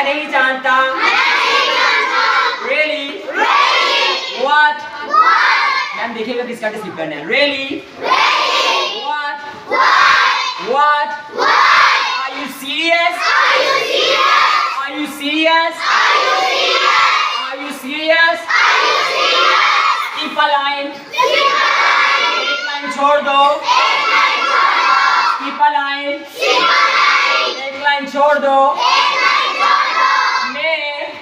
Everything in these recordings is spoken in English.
नहीं जानता. Really? What? Ma'am देखिएगा किसका स्लिप करना है. Really? What? What? Are you serious? Are you serious? Are you serious? Skip a line. एक लाइन छोड़ दो. Skip a line. एक लाइन छोड़ दो. May I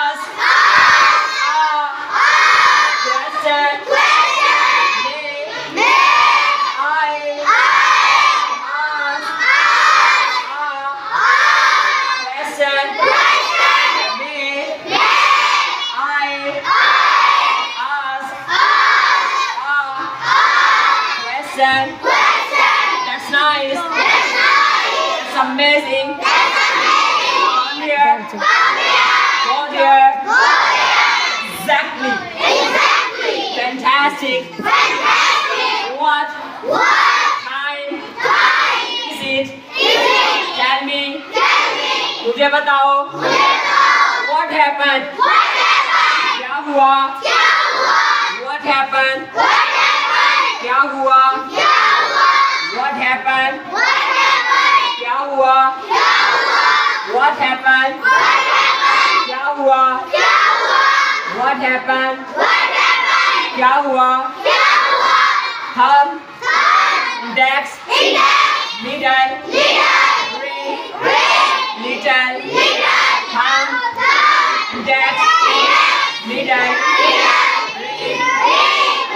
ask a question? May I ask a question? May I ask a question? That's nice. That's amazing. Come here. Go there. Exactly. Fantastic. What time is it? Tell me. मुझे बताओ. What happened? क्या हुआ? What happened? क्या हुआ? What happened? क्या हुआ? What happened? क्या हुआ? What happened? क्या हुआ? Thumb, index, middle, ring, little, thumb, index, middle,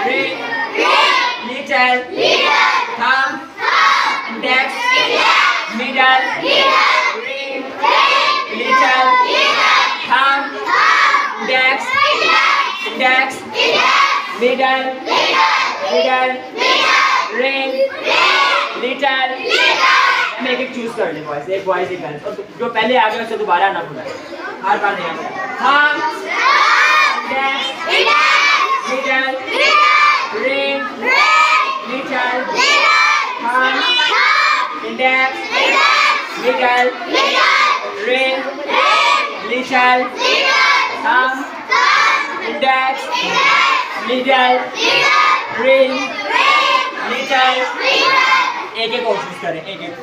ring, little, thumb, index, middle, ring, little, thumb, index, middle, ring, little. मैं एक चूज कर ले बॉयज. एक बॉयज एक गर्ल्स. और जो पहले आ गया उससे दोबारा आना पड़ा. हर बार नहीं आता. Thumb, index, middle, ring, little, thumb, index, middle, ring, little, thumb, index, middle, ring, little. एक एक और चूज करें. एक एक